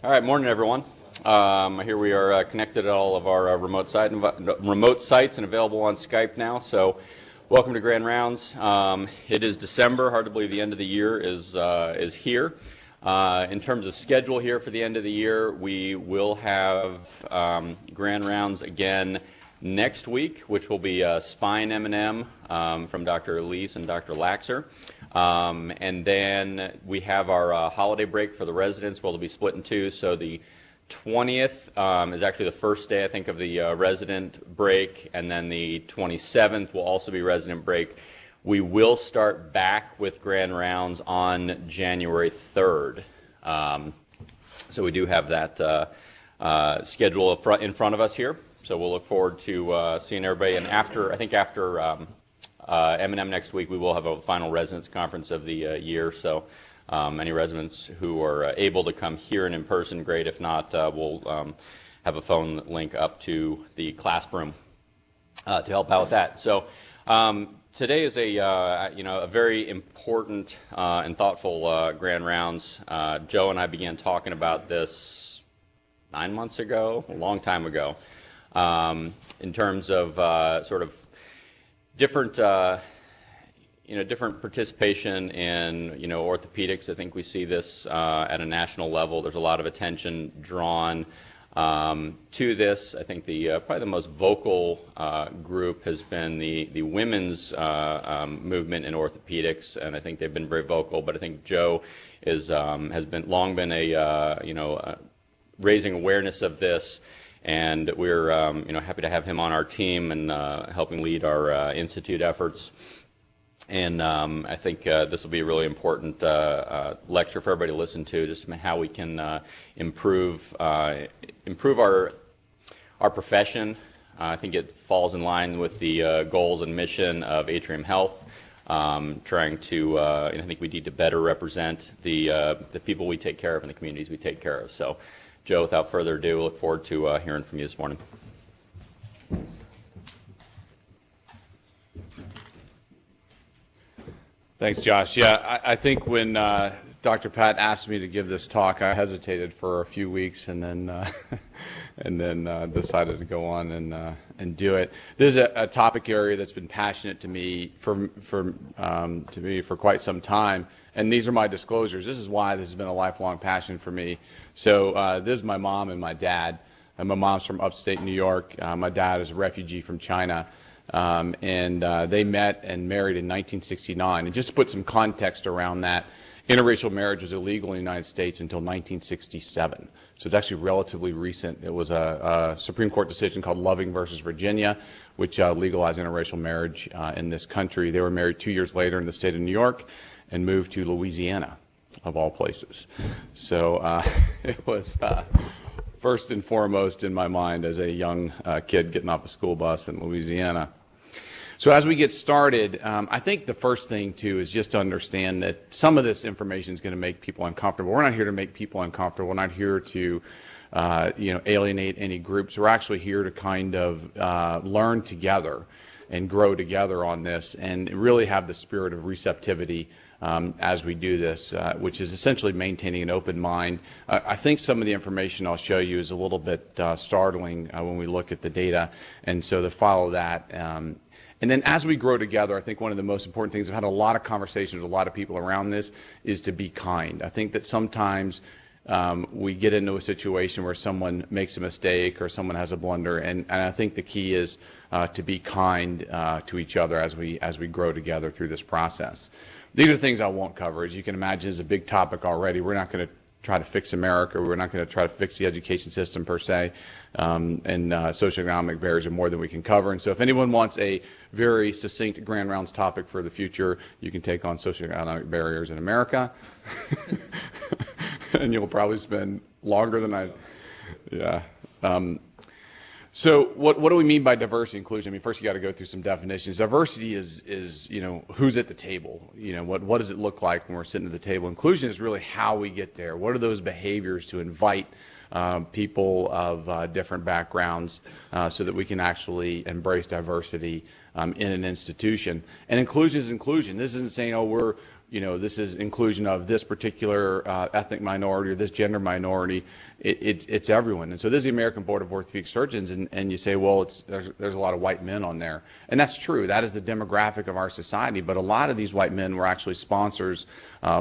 All right, morning everyone. Here we are connected at all of our remote sites and available on Skype now. So, welcome to Grand Rounds. It is December. Hard to believe the end of the year is here. In terms of schedule here for the end of the year, we will have Grand Rounds again next week, which will be Spine M&M from Dr. Elise and Dr. Laxer. And then we have our holiday break for the residents. Well, it'll be split in two. So the 20th is actually the first day, I think, of the resident break, and then the 27th will also be resident break. We will start back with Grand Rounds on January 3rd. So we do have that schedule in front of us here. So we'll look forward to seeing everybody. And after M&M next week, we will have a final residents conference of the year. So any residents who are able to come here and in person, great. If not, we'll have a phone link up to the classroom to help out with that. So today is a very important and thoughtful Grand Rounds. Joe and I began talking about this 9 months ago, a long time ago, in terms of sort of different different participation in orthopedics. I think we see this at a national level. There's a lot of attention drawn to this. I think probably the most vocal group has been the women's movement in orthopedics, and I think they've been very vocal. But I think Joe has long been raising awareness of this. And we're happy to have him on our team and helping lead our institute efforts. And I think this will be a really important lecture for everybody to listen to, just how we can improve our profession. I think it falls in line with the goals and mission of Atrium Health, trying to. I think we need to better represent the people we take care of and the communities we take care of. So, Joe, without further ado, we look forward to hearing from you this morning. Thanks, Josh. Yeah, I think when Dr. Pat asked me to give this talk, I hesitated for a few weeks and then decided to go on and do it. This is a topic area that's been passionate to me for quite some time, and these are my disclosures. This is why this has been a lifelong passion for me. So this is my mom and my dad. My mom's from upstate New York. My dad is a refugee from China. And they met and married in 1969. And just to put some context around that, interracial marriage was illegal in the United States until 1967. So it's actually relatively recent. It was a Supreme Court decision called Loving versus Virginia, which legalized interracial marriage in this country. They were married 2 years later in the state of New York and moved to Louisiana, of all places. So it was first and foremost in my mind as a young kid getting off the school bus in Louisiana. So as we get started, I think the first thing, too, is just to understand that some of this information is going to make people uncomfortable. We're not here to make people uncomfortable. We're not here to alienate any groups. We're actually here to kind of learn together and grow together on this and really have the spirit of receptivity as we do this, which is essentially maintaining an open mind. I think some of the information I'll show you is a little bit startling when we look at the data, and so to follow that. And then as we grow together, I think one of the most important things, I've had a lot of conversations with a lot of people around this, is to be kind. I think that sometimes we get into a situation where someone makes a mistake or someone has a blunder, and I think the key is to be kind to each other as we grow together through this process. These are things I won't cover. As you can imagine, it's a big topic already. We're not going to try to fix America. We're not going to try to fix the education system per se, and socioeconomic barriers are more than we can cover. And so if anyone wants a very succinct Grand Rounds topic for the future, you can take on socioeconomic barriers in America, and you'll probably spend longer than I, yeah. So what do we mean by diversity inclusion? I mean, first you got to go through some definitions. Diversity is who's at the table. What does it look like when we're sitting at the table? Inclusion is really how we get there. What are those behaviors to invite people of different backgrounds so that we can actually embrace diversity in an institution? And inclusion is inclusion. This isn't saying, oh, this is inclusion of this particular ethnic minority or this gender minority. It's everyone. And so this is the American Board of Orthopedic Surgeons, and you say, well, there's a lot of white men on there. And that's true. That is the demographic of our society. But a lot of these white men were actually sponsors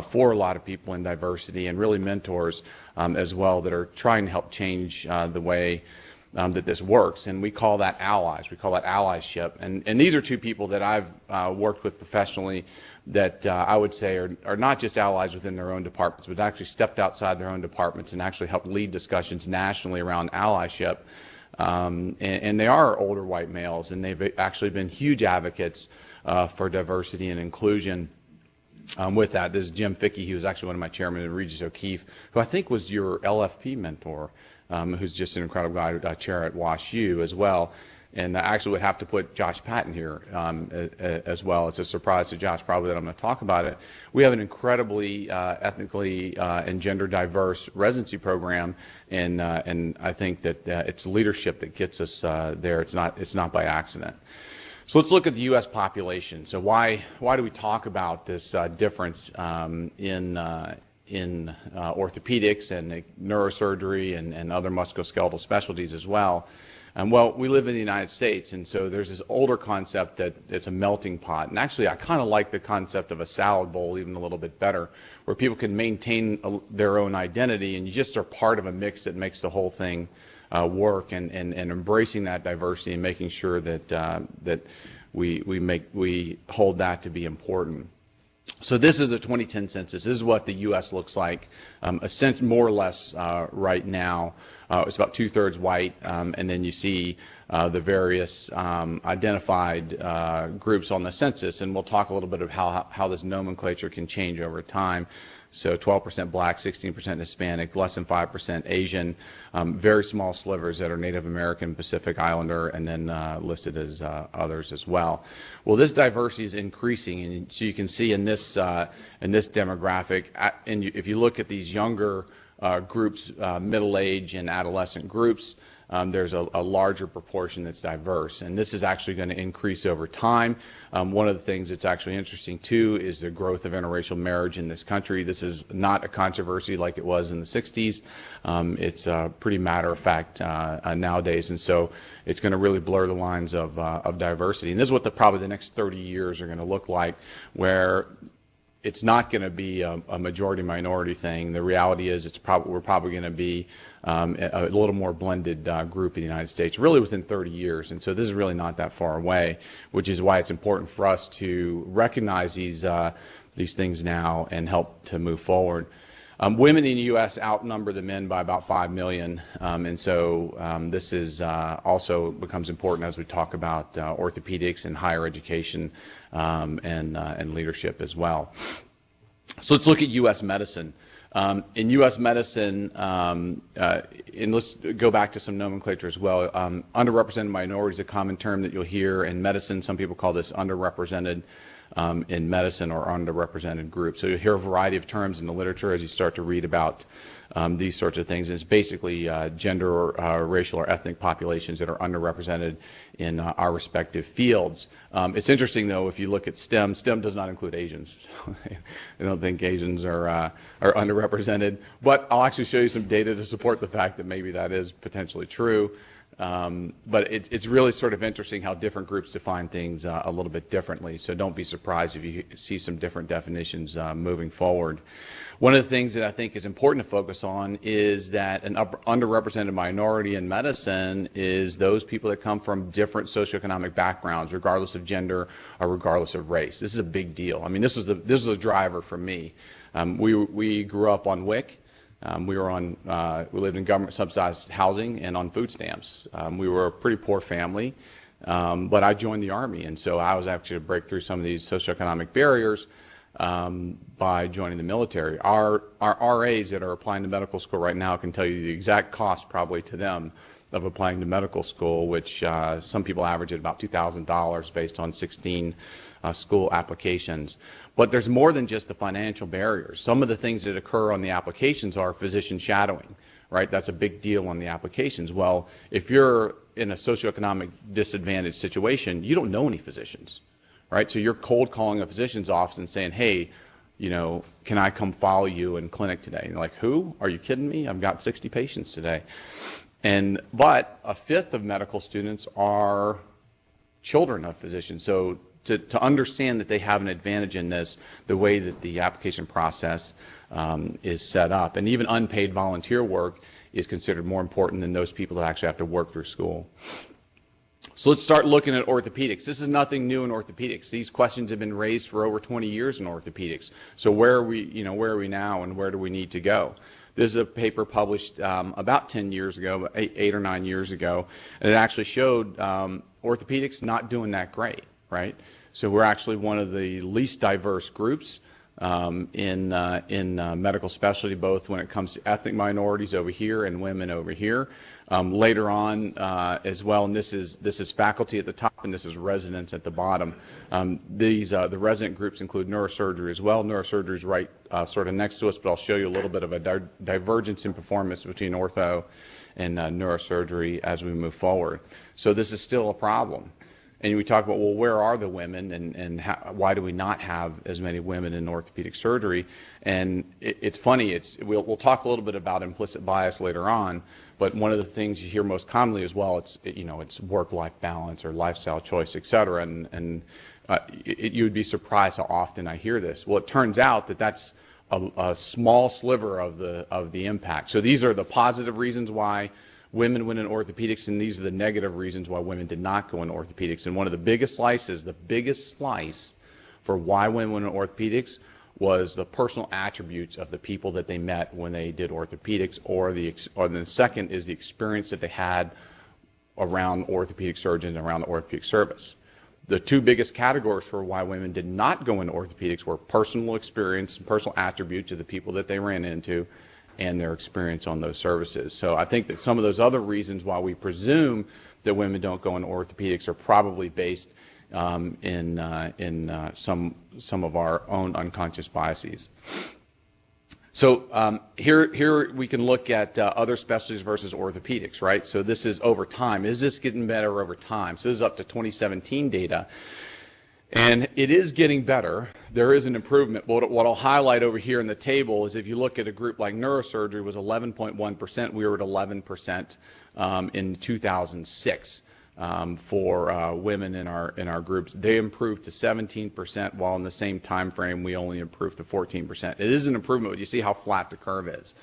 for a lot of people in diversity, and really mentors as well, that are trying to help change the way that this works. And we call that allies. We call that allyship. And these are two people that I've worked with professionally that I would say are not just allies within their own departments, but actually stepped outside their own departments and actually helped lead discussions nationally around allyship. And they are older white males, and they've actually been huge advocates for diversity and inclusion. With that, this is Jim Fickey, who was actually one of my chairmen, and Regis O'Keefe, who I think was your LFP mentor, who's just an incredible guy, chair at WashU as well. And I actually would have to put Josh Patton here as well. It's a surprise to Josh probably that I'm going to talk about it. We have an incredibly ethnically and gender diverse residency program, and I think that it's leadership that gets us there. It's not by accident. So let's look at the U.S. population. So why do we talk about this difference in orthopedics and neurosurgery and other musculoskeletal specialties as well? Well, we live in the United States, and so there's this older concept that it's a melting pot. And actually, I kind of like the concept of a salad bowl even a little bit better, where people can maintain their own identity, and you just are part of a mix that makes the whole thing work, and embracing that diversity and making sure that we hold that to be important. So this is a 2010 census. This is what the U.S. looks like, more or less right now. It's about 2/3 white, and then you see the various identified groups on the census, and we'll talk a little bit of how this nomenclature can change over time. So 12% black, 16% Hispanic, less than 5% Asian, very small slivers that are Native American, Pacific Islander, and then listed as others as well. Well, this diversity is increasing, and so you can see in this demographic, and if you look at these younger groups, middle age and adolescent groups, there's a larger proportion that's diverse, and this is actually going to increase over time. One of the things that's actually interesting too is the growth of interracial marriage in this country. This is not a controversy like it was in the 60s. It's pretty matter of fact nowadays, and so it's going to really blur the lines of diversity. And this is what probably the next 30 years are going to look like, where it's not going to be a majority-minority thing. The reality is we're probably going to be a little more blended group in the United States, really within 30 years. And so this is really not that far away, which is why it's important for us to recognize these things now and help to move forward. Women in the U.S. outnumber the men by about 5 million, and so this is also becomes important as we talk about orthopedics and higher education and leadership as well. So let's look at U.S. medicine. In U.S. medicine, and let's go back to some nomenclature as well. Underrepresented minority is a common term that you'll hear in medicine. Some people call this underrepresented in medicine or underrepresented groups. So you'll hear a variety of terms in the literature as you start to read about these sorts of things. And it's basically gender or racial or ethnic populations that are underrepresented in our respective fields. It's interesting, though, if you look at STEM does not include Asians. So I don't think Asians are underrepresented. But I'll actually show you some data to support the fact that maybe that is potentially true. But it's really sort of interesting how different groups define things a little bit differently, so don't be surprised if you see some different definitions moving forward. One of the things that I think is important to focus on is that an underrepresented minority in medicine is those people that come from different socioeconomic backgrounds, regardless of gender or regardless of race. This is a big deal. I mean, this was a driver for me. We grew up on WIC. We lived in government subsidized housing and on food stamps. We were a pretty poor family, but I joined the Army, and so I was actually to break through some of these socioeconomic barriers by joining the military. Our RAs that are applying to medical school right now can tell you the exact cost probably to them of applying to medical school, which some people average at about $2,000 based on 16 school applications. But there's more than just the financial barriers. Some of the things that occur on the applications are physician shadowing, right? That's a big deal on the applications. Well, if you're in a socioeconomic disadvantaged situation, you don't know any physicians, right? So you're cold calling a physician's office and saying, hey, can I come follow you in clinic today? And like, who? Are you kidding me? I've got 60 patients today. But a fifth of medical students are children of physicians. So to understand that they have an advantage in this, the way that the application process is set up, and even unpaid volunteer work is considered more important than those people that actually have to work through school. So let's start looking at orthopedics. This is nothing new in orthopedics. These questions have been raised for over 20 years in orthopedics. So where are we now, and where do we need to go? This is a paper published about 10 years ago, 8 or 9 years ago, and it actually showed orthopedics not doing that great, right? So we're actually one of the least diverse groups in medical specialty, both when it comes to ethnic minorities over here and women over here. Later on as well, and this is faculty at the top, and this is residents at the bottom. The resident groups include neurosurgery as well. Neurosurgery is right sort of next to us, but I'll show you a little bit of a divergence in performance between ortho and neurosurgery as we move forward. So this is still a problem. And we talk about, well, where are the women, and why do we not have as many women in orthopedic surgery? And it's funny. We'll talk a little bit about implicit bias later on, but one of the things you hear most commonly as well, it's work-life balance or lifestyle choice, et cetera. And you would be surprised how often I hear this. Well, it turns out that that's a small sliver of the impact. So these are the positive reasons why women went in orthopedics, and these are the negative reasons why women did not go in orthopedics. And one of the biggest slice for why women went in orthopedics was the personal attributes of the people that they met when they did orthopedics, or the second is the experience that they had around orthopedic surgeons and around the orthopedic service. The two biggest categories for why women did not go into orthopedics were personal experience and personal attributes of the people that they ran into, and their experience on those services. So I think that some of those other reasons why we presume that women don't go into orthopedics are probably based in some of our own unconscious biases. So here we can look at other specialties versus orthopedics, right? So this is over time. Is this getting better over time? So this is up to 2017 data. And it is getting better. There is an improvement. What I'll highlight over here in the table is if you look at a group like neurosurgery was 11.1%. We were at 11% in 2006 for women in our groups. They improved to 17%, while in the same time frame we only improved to 14%. It is an improvement, but you see how flat the curve is.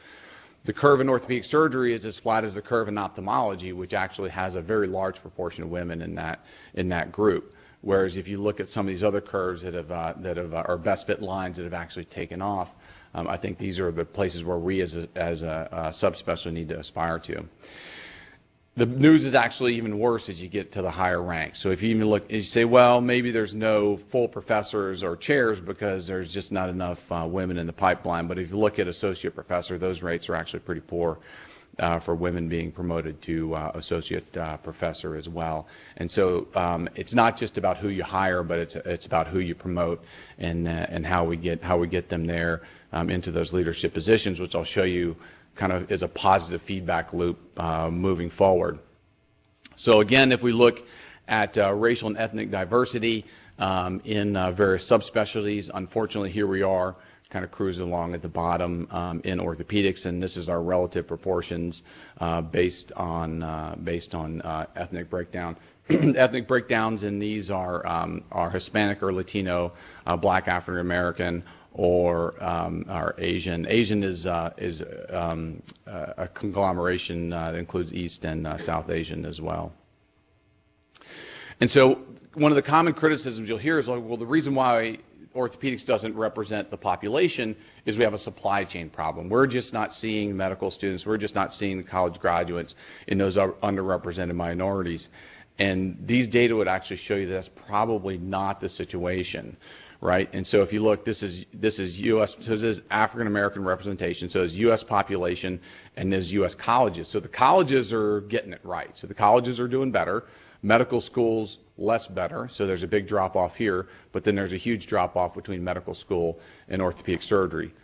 The curve in orthopedic surgery is as flat as the curve in ophthalmology, which actually has a very large proportion of women in that group. Whereas if you look at some of these other curves that are best fit lines that have actually taken off, I think these are the places where we as a subspecialty need to aspire to. The news is actually even worse as you get to the higher ranks. So if you even look, you say, well, maybe there's no full professors or chairs because there's just not enough women in the pipeline. But if you look at associate professor, those rates are actually pretty poor. For women being promoted to associate professor as well. And so it's not just about who you hire, but it's about who you promote, and how we get them there into those leadership positions, which I'll show you kind of is a positive feedback loop moving forward. So again, if we look at racial and ethnic diversity in various subspecialties, unfortunately here we are kind of cruising along at the bottom in orthopedics, and this is our relative proportions based on ethnic breakdown. Ethnic breakdowns in these are Hispanic or Latino, Black African American, or Asian. Asian is a conglomeration that includes East and South Asian as well. And so one of the common criticisms you'll hear is, like, well, the reason why orthopedics doesn't represent the population is we have a supply chain problem. We're just not seeing medical students. We're just not seeing the college graduates in those underrepresented minorities. And these data would actually show you that's probably not the situation, right? And so if you look, this is U.S. So this is African American representation. So it's U.S. population, and there's U.S. colleges. So the colleges are getting it right. So the colleges are doing better. Medical schools, less better, so there's a big drop-off here, but then there's a huge drop-off between medical school and orthopedic surgery.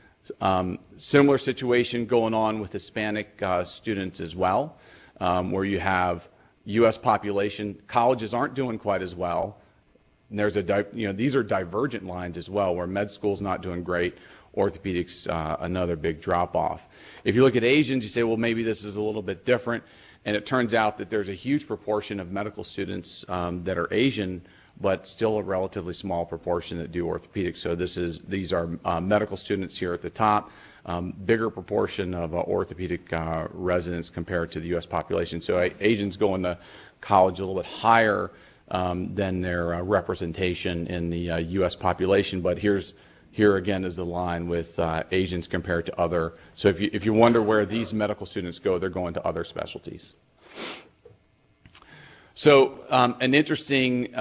Similar situation going on with Hispanic students as well, where you have U.S. population. Colleges aren't doing quite as well. And there's these are divergent lines as well, where med school's not doing great, orthopedics another big drop off. If you look at Asians, you say, well, maybe this is a little bit different, and it turns out that there's a huge proportion of medical students that are Asian, but still a relatively small proportion that do orthopedics. So these are medical students here at the top, bigger proportion of orthopedic residents compared to the U.S. population. So Asians go into college a little bit higher than their representation in the U.S. population, but here again is the line with Asians compared to other. So if you wonder where these medical students go, they're going to other specialties. So an interesting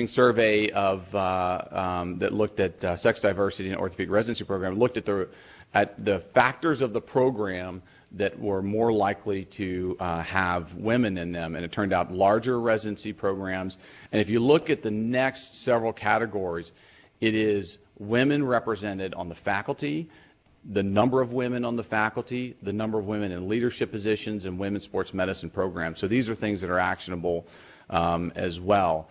survey of that looked at sex diversity in orthopedic residency program looked at the factors of the program that were more likely to have women in them, and it turned out larger residency programs. And if you look at the next several categories, it is women represented on the faculty, the number of women on the faculty, the number of women in leadership positions, and women's sports medicine programs. So these are things that are actionable as well.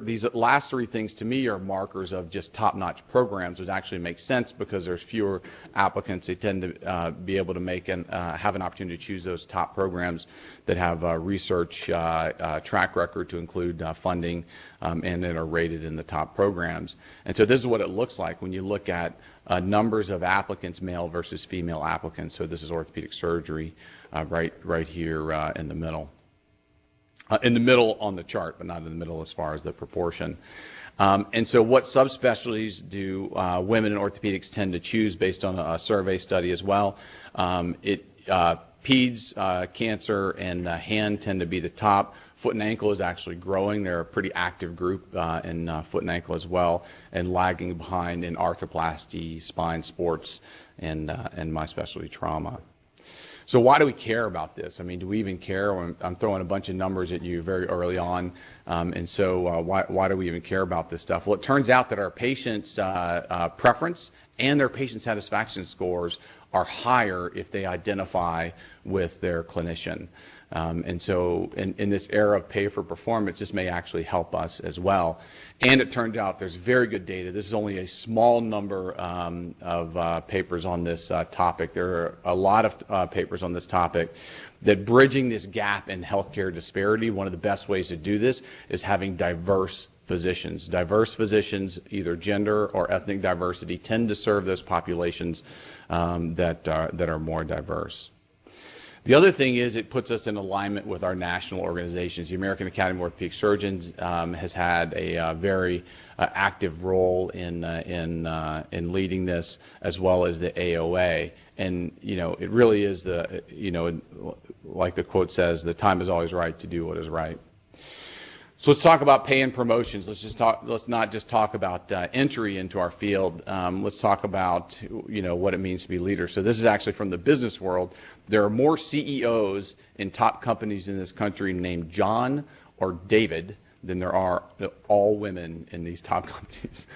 These last three things to me are markers of just top-notch programs, which actually makes sense because there's fewer applicants. They tend to be able to make and have an opportunity to choose those top programs that have research track record to include funding and that are rated in the top programs. And so this is what it looks like when you look at numbers of applicants, male versus female applicants. So this is orthopedic surgery right here in the middle. In the middle on the chart, but not in the middle as far as the proportion. And so what subspecialties do women in orthopedics tend to choose based on a survey study as well? Peds, cancer, and hand tend to be the top. Foot and ankle is actually growing. They're a pretty active group in foot and ankle as well, and lagging behind in arthroplasty, spine, sports, and my specialty, trauma. So why do we care about this? I mean, do we even care? I'm throwing a bunch of numbers at you very early on, and so why do we even care about this stuff? Well, it turns out that our patients' preference and their patient satisfaction scores are higher if they identify with their clinician. And so in this era of pay for performance, this may actually help us as well. And it turns out there's very good data. This is only a small number of papers on this topic. There are a lot of papers on this topic that bridging this gap in healthcare disparity, one of the best ways to do this is having diverse physicians. Diverse physicians, either gender or ethnic diversity, tend to serve those populations that are more diverse. The other thing is it puts us in alignment with our national organizations. The American Academy of Orthopedic Surgeons has had a very active role in leading this, as well as the AOA. And it really is like the quote says, the time is always right to do what is right. So let's talk about pay and promotions. Let's not just talk about entry into our field. Let's talk about what it means to be leaders. So this is actually from the business world. There are more CEOs in top companies in this country named John or David than there are all women in these top companies.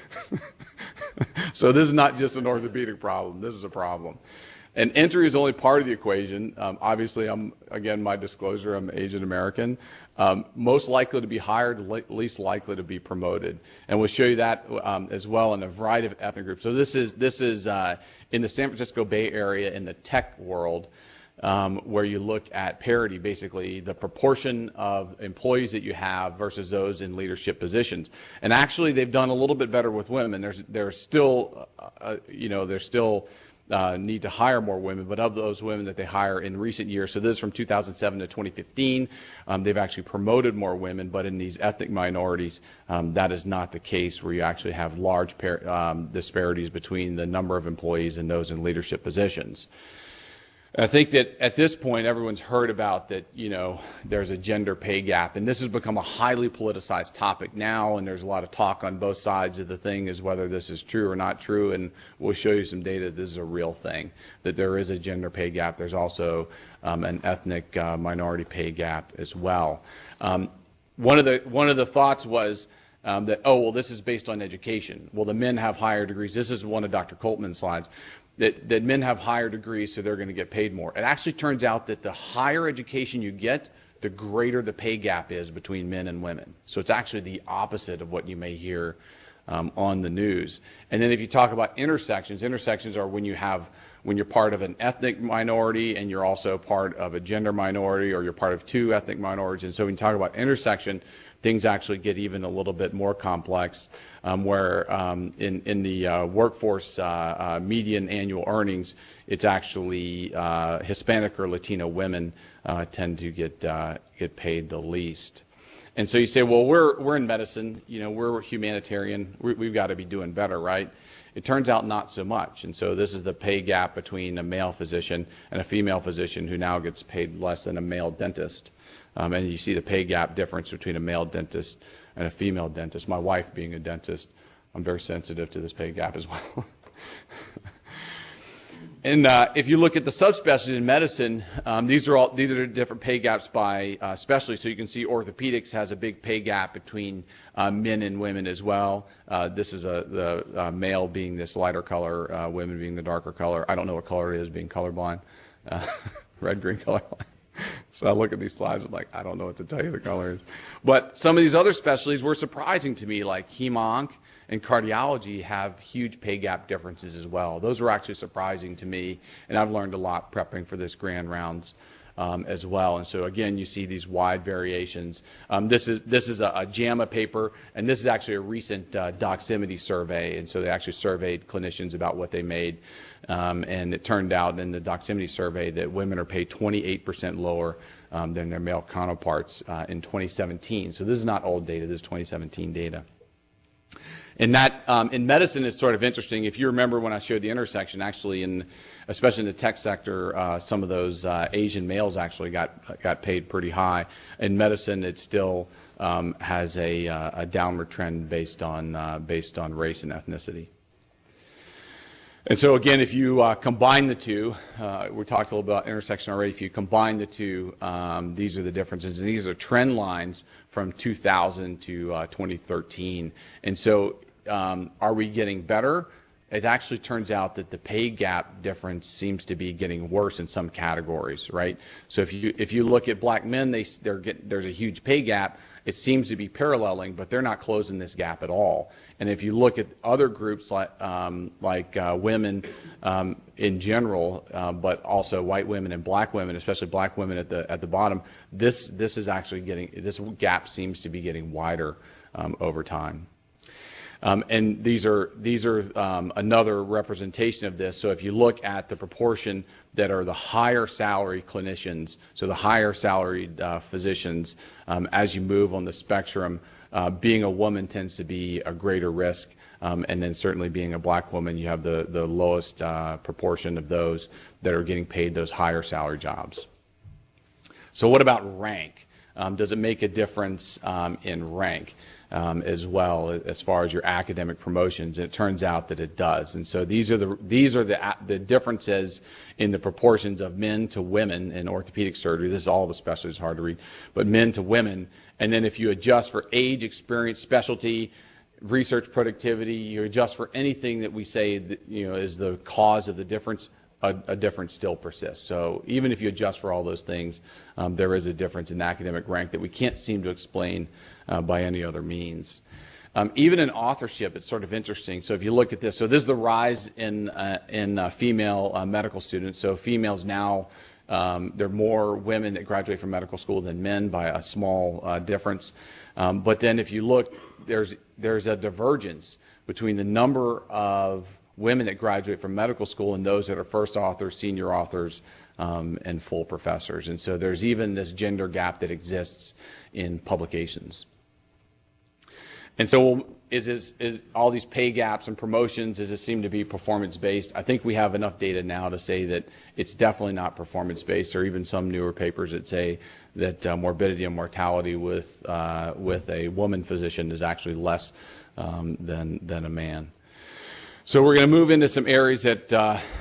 So this is not just an orthopedic problem. This is a problem. And entry is only part of the equation. Obviously, again, my disclosure, I'm Asian American. Most likely to be hired, least likely to be promoted. And we'll show you that as well in a variety of ethnic groups. So this is in the San Francisco Bay Area in the tech world, where you look at parity, basically the proportion of employees that you have versus those in leadership positions. And actually, they've done a little bit better with women. There's still need to hire more women, but of those women that they hire in recent years, so this is from 2007 to 2015, they've actually promoted more women, but in these ethnic minorities, that is not the case, where you actually have large disparities between the number of employees and those in leadership positions. I think that at this point, everyone's heard about that, there's a gender pay gap, and this has become a highly politicized topic now, and there's a lot of talk on both sides of the thing as whether this is true or not true, and we'll show you some data that this is a real thing, that there is a gender pay gap. There's also an ethnic minority pay gap as well. One of the thoughts was that, this is based on education. Well, the men have higher degrees. This is one of Dr. Coltman's slides. That men have higher degrees, so they're going to get paid more. It actually turns out that the higher education you get, the greater the pay gap is between men and women. So it's actually the opposite of what you may hear on the news. And then if you talk about intersections, intersections are when you're part of an ethnic minority and you're also part of a gender minority, or you're part of two ethnic minorities. And so when you talk about intersection, things actually get even a little bit more complex, where in the workforce median annual earnings, it's actually Hispanic or Latino women tend to get paid the least. And so you say, well, we're in medicine, we're humanitarian, we've got to be doing better, right? It turns out not so much. And so this is the pay gap between a male physician and a female physician who now gets paid less than a male dentist. And you see the pay gap difference between a male dentist and a female dentist. My wife being a dentist, I'm very sensitive to this pay gap as well. And if you look at the subspecialties in medicine, these are different pay gaps by specialty. So you can see orthopedics has a big pay gap between men and women as well. This is the male being this lighter color, women being the darker color. I don't know what color it is, being colorblind, red, green colorblind. So I look at these slides, I'm like, I don't know what to tell you the color is. But some of these other specialties were surprising to me, like hem-onc and cardiology have huge pay gap differences as well. Those were actually surprising to me, and I've learned a lot prepping for this grand rounds as well. And so again, you see these wide variations. This is a JAMA paper, and this is actually a recent doximity survey, and so they actually surveyed clinicians about what they made. And it turned out in the doximity survey that women are paid 28% lower than their male counterparts in 2017. So this is not old data, this is 2017 data. And that in medicine is sort of interesting. If you remember when I showed the intersection, actually, especially in the tech sector, some of those Asian males actually got paid pretty high. In medicine, it still has a downward trend based on race and ethnicity. And so again, if you combine the two, we talked a little bit about intersection already. If you combine the two, these are the differences, and these are trend lines from 2000 to 2013. And so, are we getting better? It actually turns out that the pay gap difference seems to be getting worse in some categories, right? So if you look at black men, there's a huge pay gap. It seems to be paralleling, but they're not closing this gap at all. And if you look at other groups like women in general, but also white women and black women, especially black women at the bottom, this gap seems to be getting wider over time. And these are another representation of this. So if you look at the proportion that are the higher salary clinicians, so the higher salaried physicians, as you move on the spectrum, being a woman tends to be a greater risk, and then certainly being a black woman, you have the lowest proportion of those that are getting paid those higher salary jobs. So what about rank? Does it make a difference in rank? As well as far as your academic promotions, and it turns out that it does. And so these are the differences in the proportions of men to women in orthopedic surgery. This is all the specialties, hard to read, but men to women. And then if you adjust for age, experience, specialty, research productivity, you adjust for anything that we say that, is the cause of the difference, a difference still persists. So even if you adjust for all those things, there is a difference in academic rank that we can't seem to explain by any other means. Even in authorship, it's sort of interesting. So if you look at this, so this is the rise in female medical students. So females now, there are more women that graduate from medical school than men by a small difference. But then if you look, there's a divergence between the number of women that graduate from medical school and those that are first authors, senior authors, and full professors. And so there's even this gender gap that exists in publications. And so is all these pay gaps and promotions, does it seem to be performance-based? I think we have enough data now to say that it's definitely not performance-based, or even some newer papers that say that morbidity and mortality with a woman physician is actually less than a man. So we're going to move into some areas that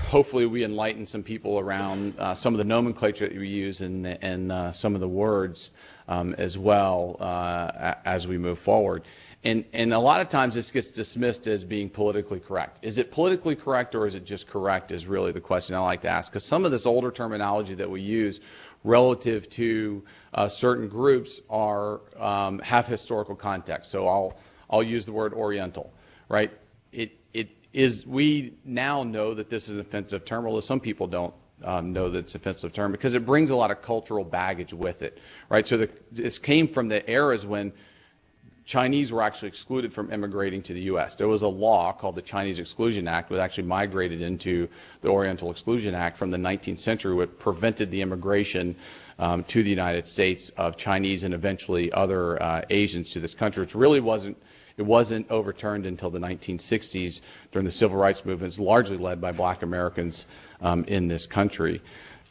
hopefully we enlighten some people around some of the nomenclature that we use and some of the words as well as we move forward. And a lot of times this gets dismissed as being politically correct. Is it politically correct or is it just correct is really the question I like to ask. Because some of this older terminology that we use relative to certain groups have historical context. So I'll use the word Oriental, right? We now know that this is an offensive term, although some people don't know that it's an offensive term because it brings a lot of cultural baggage with it, right? So this came from the eras when Chinese were actually excluded from immigrating to the U.S. There was a law called the Chinese Exclusion Act, which actually migrated into the Oriental Exclusion Act from the 19th century, which prevented the immigration to the United States of Chinese and eventually other Asians to this country, which really wasn't overturned until the 1960s during the civil rights movements, largely led by black Americans in this country.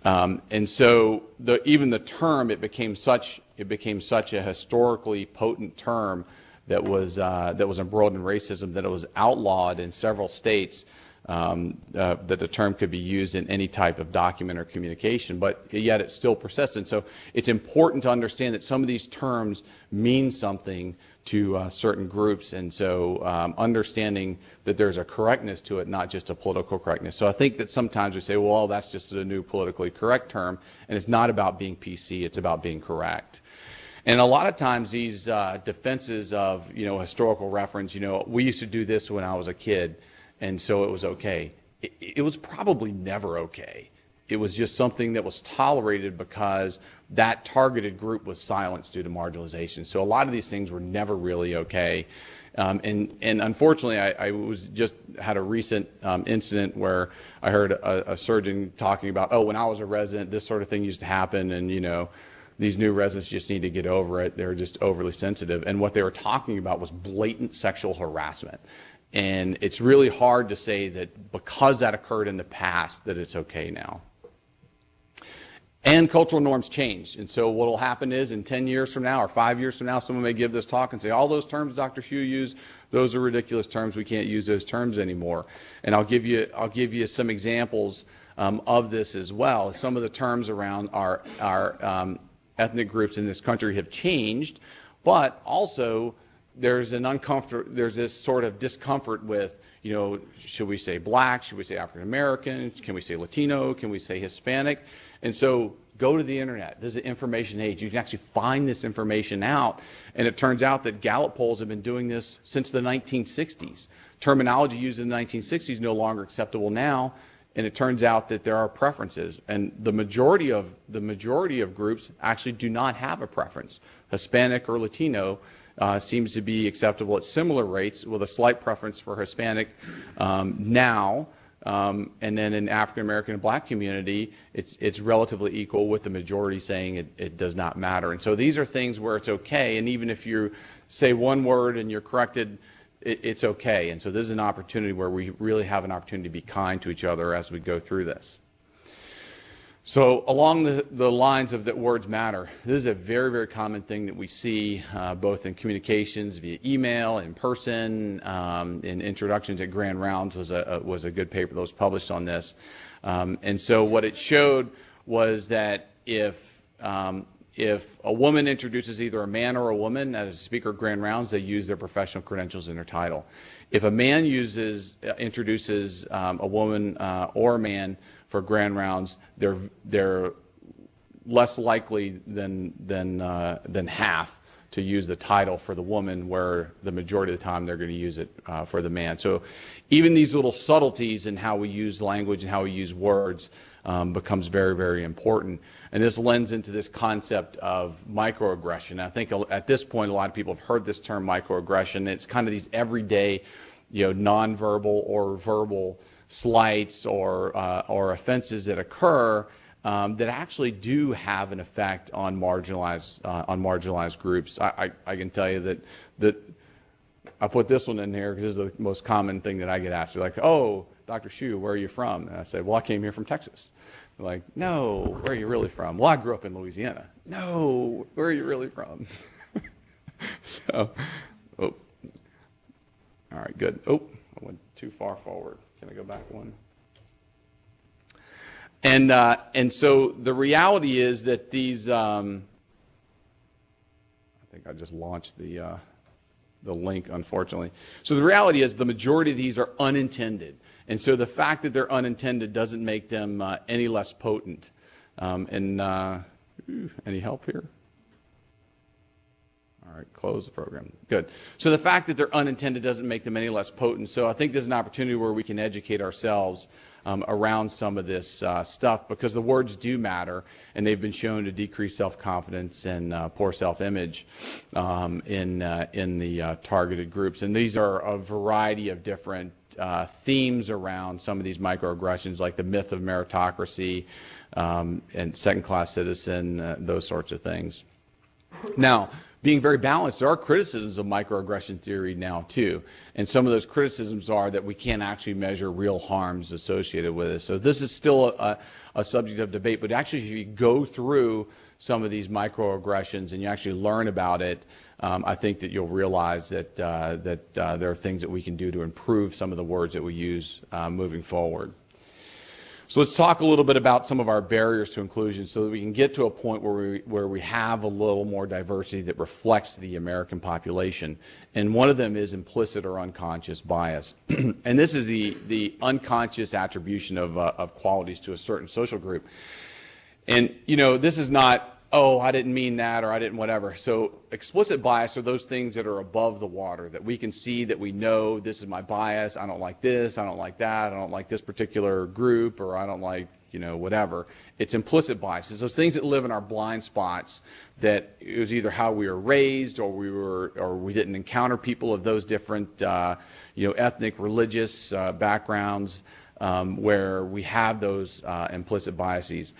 And so even the term, it became such a historically potent term that was embroiled in racism that it was outlawed in several states, that the term could be used in any type of document or communication, but yet it still persists. And so it's important to understand that some of these terms mean something to certain groups, and so understanding that there's a correctness to it, not just a political correctness. So I think that sometimes we say, well, that's just a new politically correct term, and it's not about being PC, it's about being correct. And a lot of times these defenses of, historical reference, we used to do this when I was a kid, and so it was okay. It was probably never okay. It was just something that was tolerated because that targeted group was silenced due to marginalization. So a lot of these things were never really okay. And unfortunately, I had a recent incident where I heard a surgeon talking about, when I was a resident, this sort of thing used to happen, and these new residents just need to get over it. They're just overly sensitive. And what they were talking about was blatant sexual harassment. And it's really hard to say that because that occurred in the past that it's okay now. And cultural norms change. And so what will happen is in 10 years from now or 5 years from now, someone may give this talk and say, all those terms Dr. Hsu used, those are ridiculous terms. We can't use those terms anymore. And I'll give you some examples of this as well. Some of the terms around our ethnic groups in this country have changed, but also there's this sort of discomfort with, should we say black, should we say African American, can we say Latino, can we say Hispanic? And so go to the internet. This is an information age. You can actually find this information out. And it turns out that Gallup polls have been doing this since the 1960s. Terminology used in the 1960s is no longer acceptable now. And it turns out that there are preferences. And the majority of groups actually do not have a preference. Hispanic or Latino seems to be acceptable at similar rates, with a slight preference for Hispanic now. And then in African American and black community, it's relatively equal, with the majority saying it does not matter. And so these are things where it's okay, and even if you say one word and you're corrected, it's okay. And so this is an opportunity where we really have an opportunity to be kind to each other as we go through this. So along the lines of that words matter, this is a very, very common thing that we see both in communications via email, in person, in introductions at Grand Rounds was a good paper that was published on this. And so what it showed was that if a woman introduces either a man or a woman as a speaker at Grand Rounds, they use their professional credentials in their title. If a man introduces a woman or a man for Grand Rounds, they're less likely than half to use the title for the woman, where the majority of the time they're going to use it for the man. So even these little subtleties in how we use language and how we use words becomes very, very important. And this lends into this concept of microaggression. I think at this point a lot of people have heard this term microaggression. It's kind of these everyday, nonverbal or verbal slights or offenses that occur that actually do have an effect on marginalized groups. I can tell you that I put this one in here because this is the most common thing that I get asked. They're like, "Oh, Dr. Hsu, where are you from?" And I say, "Well, I came here from Texas." They're like, "No, where are you really from?" "Well, I grew up in Louisiana." "No, where are you really from?" So, all right, good. I went too far forward. Can I go back one? And so the reality is that these, I think I just launched the the link, unfortunately. So the reality is the majority of these are unintended. And so the fact that they're unintended doesn't make them any less potent. Any help here? All right, close the program. Good. So the fact that they're unintended doesn't make them any less potent. So I think there's an opportunity where we can educate ourselves around some of this stuff, because the words do matter, and they've been shown to decrease self-confidence and poor self-image in the targeted groups. And these are a variety of different themes around some of these microaggressions, like the myth of meritocracy and second-class citizen, those sorts of things. Now, being very balanced, there are criticisms of microaggression theory now too, and some of those criticisms are that we can't actually measure real harms associated with it. So this is still a subject of debate, but actually if you go through some of these microaggressions and you actually learn about it, I think that you'll realize that there are things that we can do to improve some of the words that we use moving forward. So let's talk a little bit about some of our barriers to inclusion so that we can get to a point where we have a little more diversity that reflects the American population. And one of them is implicit or unconscious bias. And this is the unconscious attribution of qualities to a certain social group. And, you know, this is not, oh, I didn't mean that, or I didn't whatever. So explicit bias are those things that are above the water, that we can see, that we know this is my bias, I don't like this, I don't like that, I don't like this particular group, or I don't like, you know, whatever. It's implicit biases, those things that live in our blind spots, that it was either how we were raised, or we didn't encounter people of those different, you know, ethnic, religious backgrounds, where we have those implicit biases.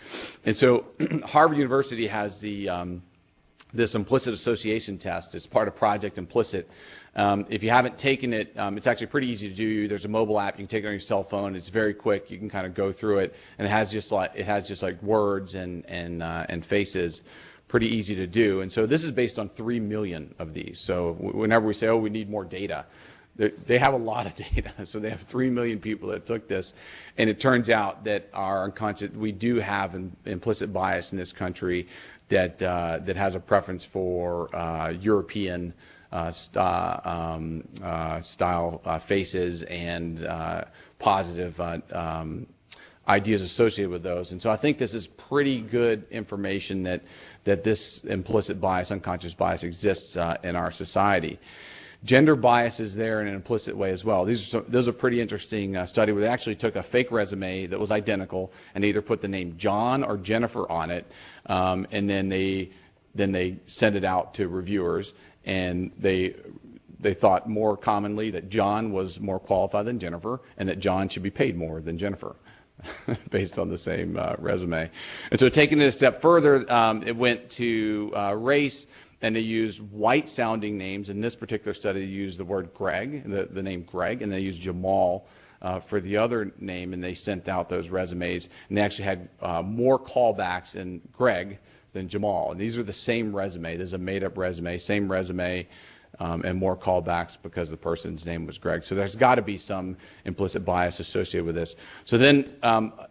And so Harvard University has this implicit association test. It's part of Project Implicit. If you haven't taken it, it's actually pretty easy to do. There's a mobile app. You can take it on your cell phone. It's very quick. You can kind of go through it, and it has just like words and faces. Pretty easy to do. And so this is based on 3 million of these. So whenever we say, oh, we need more data, they have a lot of data. So they have 3 million people that took this, and it turns out that our unconscious, we do have an implicit bias in this country that has a preference for European style faces and positive ideas associated with those. And so I think this is pretty good information that this implicit bias, unconscious bias exists in our society. Gender bias is there in an implicit way as well. Those are pretty interesting study where they actually took a fake resume that was identical and either put the name John or Jennifer on it, and then they sent it out to reviewers, and they thought more commonly that John was more qualified than Jennifer, and that John should be paid more than Jennifer, based on the same resume. And so taking it a step further, it went to race. And they used white-sounding names. In this particular study, they used the word Greg, the name Greg, and they used Jamal for the other name, and they sent out those resumes. And they actually had more callbacks in Greg than Jamal. And these are the same resume. There's a made-up resume, same resume, and more callbacks because the person's name was Greg. So there's got to be some implicit bias associated with this. So then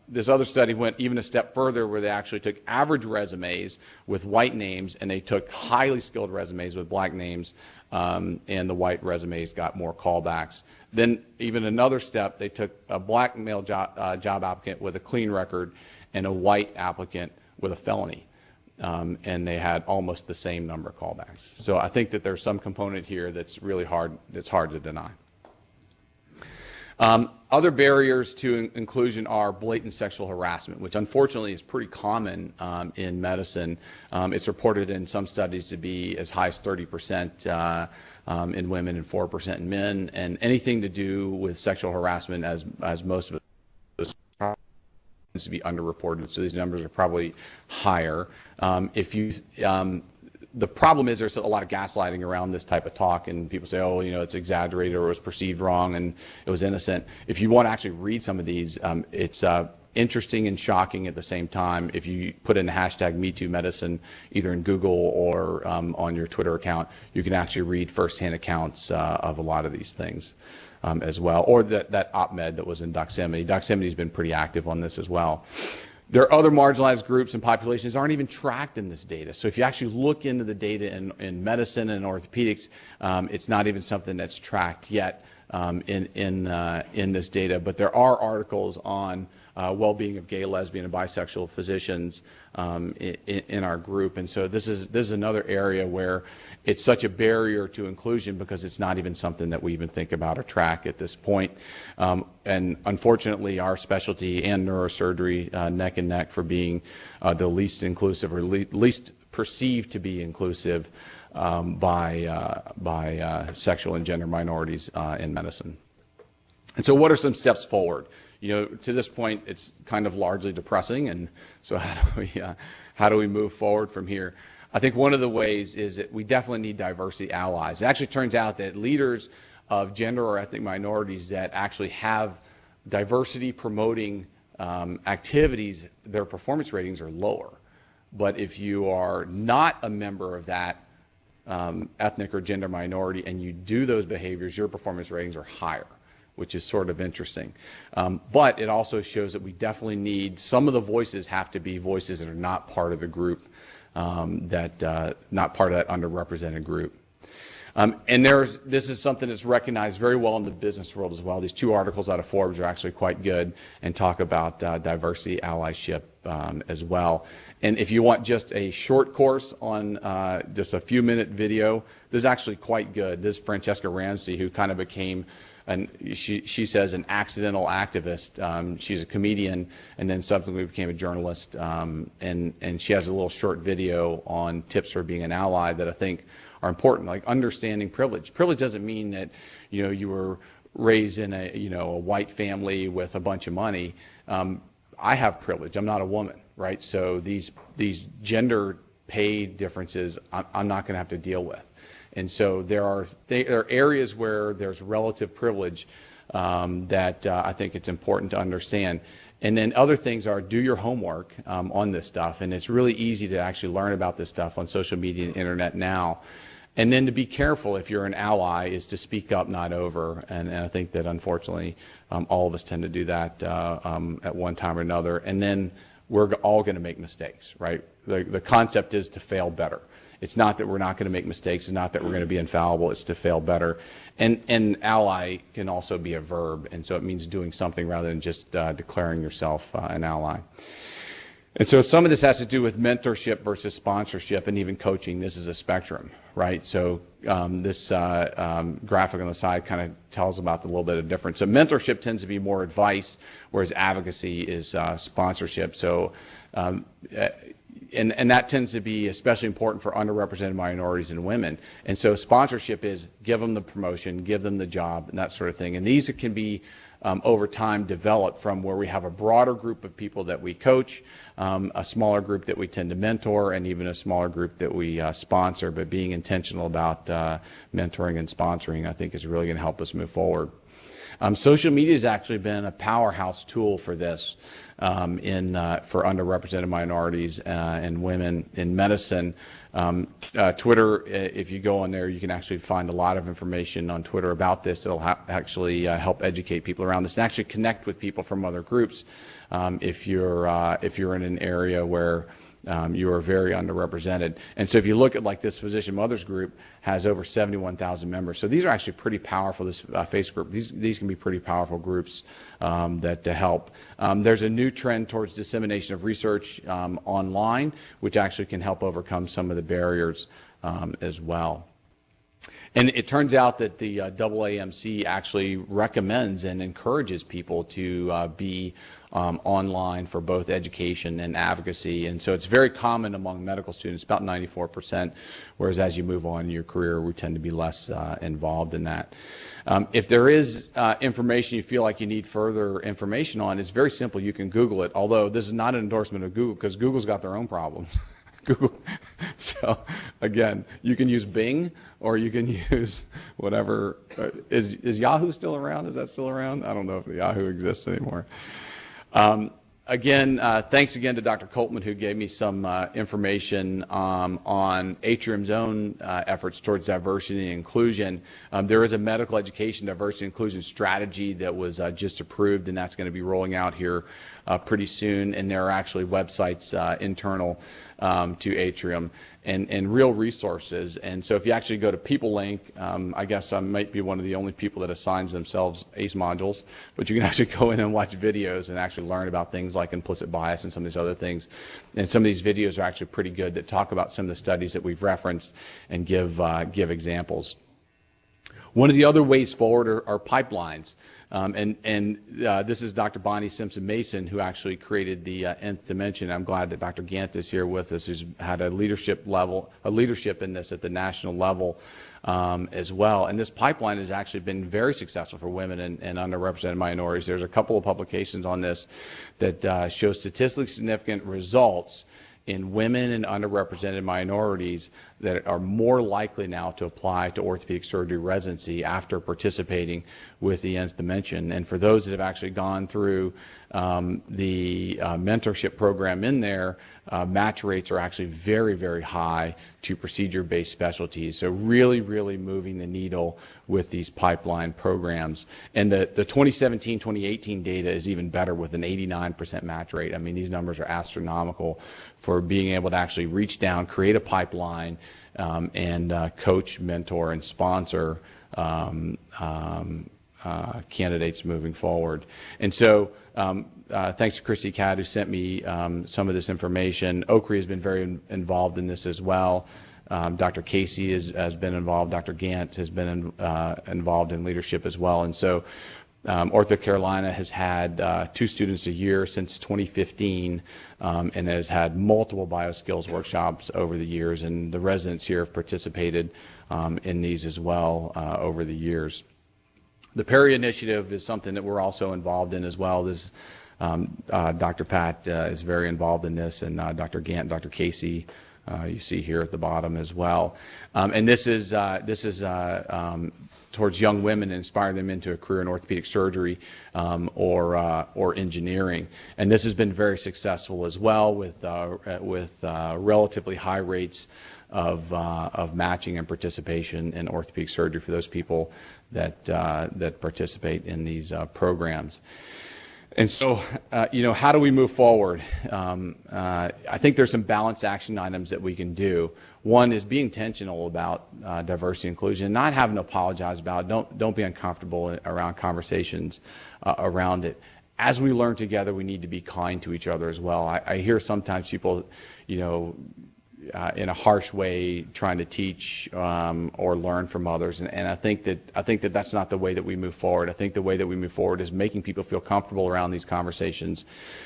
this other study went even a step further where they actually took average resumes with white names, and they took highly skilled resumes with black names, and the white resumes got more callbacks. Then even another step, they took a black male job applicant with a clean record and a white applicant with a felony. And they had almost the same number of callbacks. So I think that there's some component here that's really hard to deny. Other barriers to inclusion are blatant sexual harassment, which unfortunately is pretty common in medicine. It's reported in some studies to be as high as 30% in women and 4% in men, and anything to do with sexual harassment, as most of it to be underreported, so these numbers are probably higher. The problem is there's a lot of gaslighting around this type of talk, and people say, oh, you know, it's exaggerated or it was perceived wrong and it was innocent. If you want to actually read some of these, it's interesting and shocking at the same time. If you put in the hashtag MeTooMedicine, either in Google or on your Twitter account, you can actually read firsthand accounts of a lot of these things. As well, or that op-med that was in Doximity. Doximity's been pretty active on this as well. There are other marginalized groups and populations that aren't even tracked in this data. So if you actually look into the data in medicine and orthopedics, it's not even something that's tracked yet in this data. But there are articles on well-being of gay, lesbian, and bisexual physicians in our group. And so this is another area where it's such a barrier to inclusion because it's not even something that we even think about or track at this point. And unfortunately, our specialty and neurosurgery neck and neck for being the least inclusive or least perceived to be inclusive by sexual and gender minorities in medicine. And so what are some steps forward? You know, to this point, it's kind of largely depressing, and so how do we move forward from here? I think one of the ways is that we definitely need diversity allies. It actually turns out that leaders of gender or ethnic minorities that actually have diversity promoting activities, their performance ratings are lower. But if you are not a member of that ethnic or gender minority and you do those behaviors, your performance ratings are higher, which is sort of interesting. But it also shows that we definitely need, some of the voices have to be voices that are not part of the group, not part of that underrepresented group. And this is something that's recognized very well in the business world as well. These two articles out of Forbes are actually quite good and talk about diversity allyship as well. And if you want just a short course on just a few-minute video, this is actually quite good. This is Francesca Ramsey, who kind of became, and she says, an accidental activist. She's a comedian and then subsequently became a journalist. And she has a little short video on tips for being an ally that I think are important, like understanding privilege. Privilege doesn't mean that, you know, you were raised in a white family with a bunch of money. I have privilege. I'm not a woman, right? So these gender pay differences, I'm not going to have to deal with. And so there are areas where there's relative privilege that I think it's important to understand. And then other things are, do your homework on this stuff. And it's really easy to actually learn about this stuff on social media and internet now. And then to be careful, if you're an ally, is to speak up, not over. And I think that unfortunately all of us tend to do that at one time or another. And then we're all going to make mistakes, right? The concept is to fail better. It's not that we're not going to make mistakes. It's not that we're going to be infallible. It's to fail better. And ally can also be a verb. And so it means doing something rather than just declaring yourself an ally. And so some of this has to do with mentorship versus sponsorship and even coaching. This is a spectrum, right? So this graphic on the side kind of tells about a little bit of difference. So mentorship tends to be more advice, whereas advocacy is sponsorship. So and that tends to be especially important for underrepresented minorities and women. And so sponsorship is give them the promotion, give them the job, and that sort of thing. And these can be over time developed from where we have a broader group of people that we coach, a smaller group that we tend to mentor, and even a smaller group that we sponsor. But being intentional about mentoring and sponsoring, I think, is really going to help us move forward. Social media has actually been a powerhouse tool for this for underrepresented minorities and women in medicine. Twitter, if you go on there, you can actually find a lot of information on Twitter about this. It'll actually help educate people around this and actually connect with people from other groups if you're in an area where you are very underrepresented. And so if you look at like this Physician Mothers group has over 71,000 members. So these are actually pretty powerful, this face group. These can be pretty powerful groups that to help. There's a new trend towards dissemination of research online, which actually can help overcome some of the barriers as well. And it turns out that the AAMC actually recommends and encourages people to be online for both education and advocacy. And so it's very common among medical students, about 94%, whereas as you move on in your career, we tend to be less involved in that. If there is information you feel like you need further information on, it's very simple. You can Google it, although this is not an endorsement of Google because Google's got their own problems. Google. So again, you can use Bing or you can use whatever. Is Yahoo still around? Is that still around? I don't know if Yahoo exists anymore. Again, thanks again to Dr. Coltman, who gave me some information on Atrium's own efforts towards diversity and inclusion. There is a medical education diversity and inclusion strategy that was just approved, and that's going to be rolling out here pretty soon, and there are actually websites internal to Atrium and real resources. And so if you actually go to PeopleLink, I guess I might be one of the only people that assigns themselves ACE modules, but you can actually go in and watch videos and actually learn about things like implicit bias and some of these other things. And some of these videos are actually pretty good that talk about some of the studies that we've referenced and give examples. One of the other ways forward are pipelines. This is Dr. Bonnie Simpson-Mason, who actually created the nth dimension. I'm glad that Dr. Gant is here with us, who's had a leadership in this at the national level as well. And this pipeline has actually been very successful for women and underrepresented minorities. There's a couple of publications on this that show statistically significant results in women and underrepresented minorities that are more likely now to apply to orthopedic surgery residency after participating with the nth dimension. And for those that have actually gone through the mentorship program in there, match rates are actually very, very high to procedure-based specialties. So really, really moving the needle with these pipeline programs. And the 2017-2018 data is even better with an 89% match rate. I mean, these numbers are astronomical for being able to actually reach down, create a pipeline, and coach, mentor, and sponsor candidates moving forward. And so thanks to Christy Catt, who sent me some of this information. OCRI has been very involved in this as well. Dr. Casey has been involved. Dr. Gant has been involved in leadership as well. And so Ortho Carolina has had 2 students a year since 2015 and has had multiple bioskills workshops over the years, and the residents here have participated in these as well over the years. The Perry Initiative is something that we're also involved in as well. This Dr. Pat is very involved in this, and Dr. Gant, Dr. Casey, you see here at the bottom as well. And this is towards young women and inspiring them into a career in orthopedic surgery or engineering. And this has been very successful as well with relatively high rates of matching and participation in orthopedic surgery for those people that participate in these programs. And so, how do we move forward? I think there's some balanced action items that we can do. One is be intentional about diversity and inclusion, and not having to apologize about it. Don't be uncomfortable around conversations around it. As we learn together, we need to be kind to each other as well. I hear sometimes people, in a harsh way trying to teach or learn from others, and I think that that's not the way that we move forward. I think the way that we move forward is making people feel comfortable around these conversations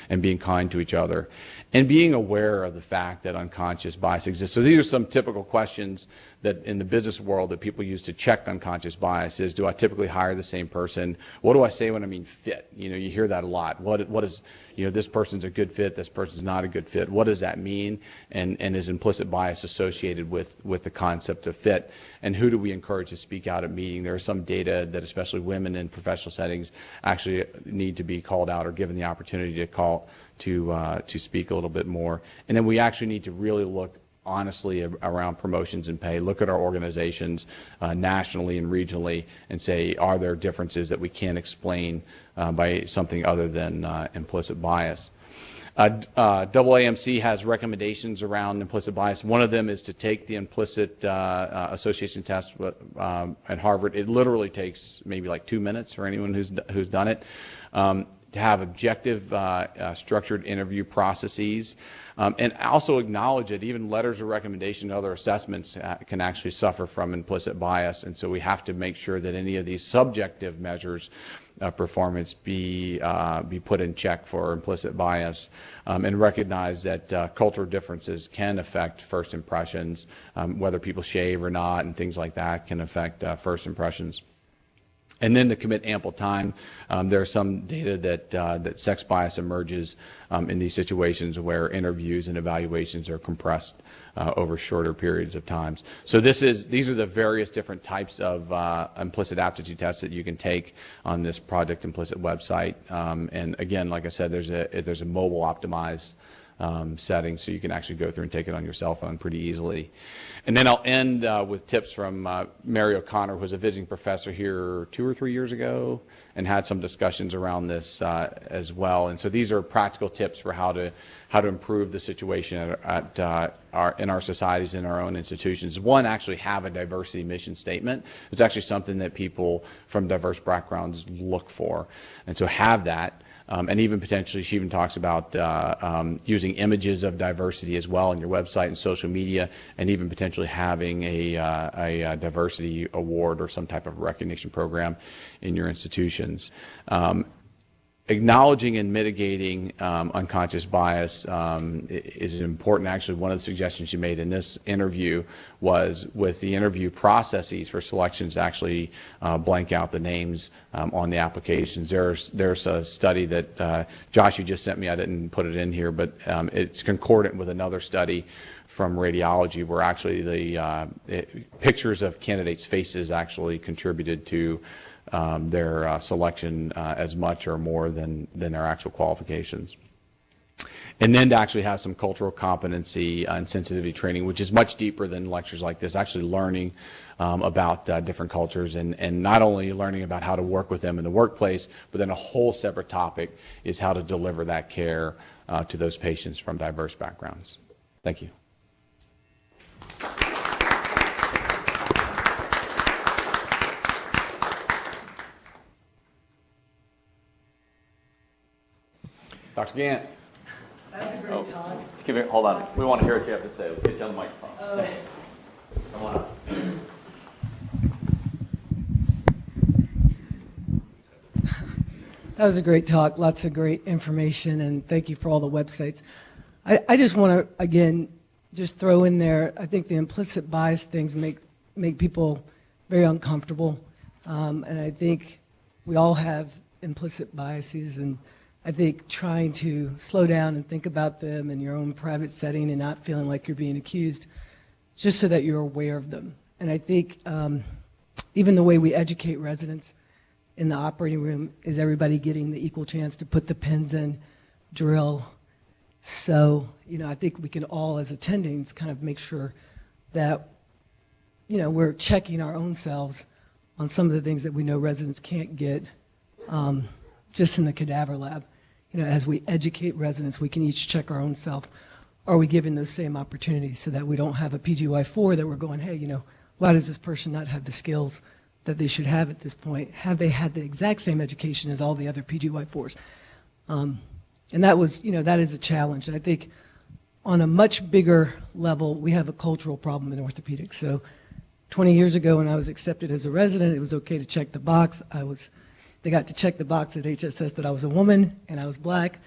and being kind to each other and being aware of the fact that unconscious bias exists. So these are some typical questions that in the business world that people use to check unconscious bias. Is, do I typically hire the same person? What do I say when I mean fit? You hear that a lot. What is, this person's a good fit, this person's not a good fit. What does that mean? And is implicit bias associated with the concept of fit? And who do we encourage to speak out at meeting? There is some data that especially women in professional settings actually need to be called out or given the opportunity to speak a little bit more. And then we actually need to really look honestly around promotions and pay. Look at our organizations nationally and regionally and say, are there differences that we can't explain by something other than implicit bias? AAMC has recommendations around implicit bias. One of them is to take the implicit association test at Harvard. It literally takes maybe like 2 minutes for anyone who's done it. To have objective, structured interview processes, and also acknowledge that even letters of recommendation and other assessments can actually suffer from implicit bias, and so we have to make sure that any of these subjective measures of performance be put in check for implicit bias, and recognize that cultural differences can affect first impressions, whether people shave or not, and things like that can affect first impressions. And then to commit ample time. There's some data that sex bias emerges in these situations where interviews and evaluations are compressed over shorter periods of times. So these are the various different types of implicit aptitude tests that you can take on this Project Implicit website. And again, like I said, there's a mobile optimized setting, so you can actually go through and take it on your cell phone pretty easily. And then I'll end with tips from Mary O'Connor, who was a visiting professor here 2 or 3 years ago and had some discussions around this as well. And so these are practical tips for how to improve the situation in our societies, in our own institutions. One, actually have a diversity mission statement. It's actually something that people from diverse backgrounds look for. And so have that. And even potentially, she even talks about using images of diversity as well on your website and social media, and even potentially having a diversity award or some type of recognition program in your institutions. Acknowledging and mitigating unconscious bias is important. Actually, one of the suggestions you made in this interview was with the interview processes for selections to actually blank out the names on the applications. There's a study that Josh, you just sent me. I didn't put it in here, but it's concordant with another study from radiology where actually the pictures of candidates' faces actually contributed to their selection as much or more than their actual qualifications. And then to actually have some cultural competency and sensitivity training, which is much deeper than lectures like this, actually learning about different cultures and not only learning about how to work with them in the workplace, but then a whole separate topic is how to deliver that care to those patients from diverse backgrounds. Thank you. Dr. Gant. That was a great talk. Excuse me, hold on. We want to hear what you have to say. Let's get you on the microphone. Oh. Come on up. That was a great talk. Lots of great information, and thank you for all the websites. I just want to, again, just throw in there, I think the implicit bias things make people very uncomfortable. And I think we all have implicit biases, and I think trying to slow down and think about them in your own private setting and not feeling like you're being accused, just so that you're aware of them. And I think even the way we educate residents in the operating room is everybody getting the equal chance to put the pins in, drill. So, I think we can all as attendings kind of make sure that, we're checking our own selves on some of the things that we know residents can't get just in the cadaver lab. As we educate residents, we can each check our own self. Are we giving those same opportunities so that we don't have a PGY4 that we're going, hey, why does this person not have the skills that they should have at this point? Have they had the exact same education as all the other PGY4s? And that was, that is a challenge. And I think on a much bigger level, we have a cultural problem in orthopedics. So 20 years ago when I was accepted as a resident, it was okay to check the box. They got to check the box at HSS that I was a woman and I was black.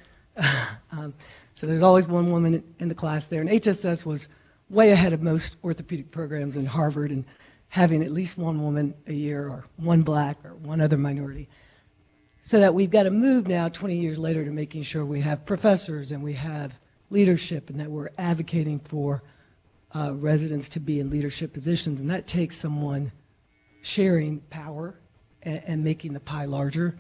So there's always one woman in the class there. And HSS was way ahead of most orthopedic programs in Harvard and having at least one woman a year or one black or one other minority. So that we've got to move now 20 years later to making sure we have professors and we have leadership and that we're advocating for residents to be in leadership positions. And that takes someone sharing power and making the pie larger.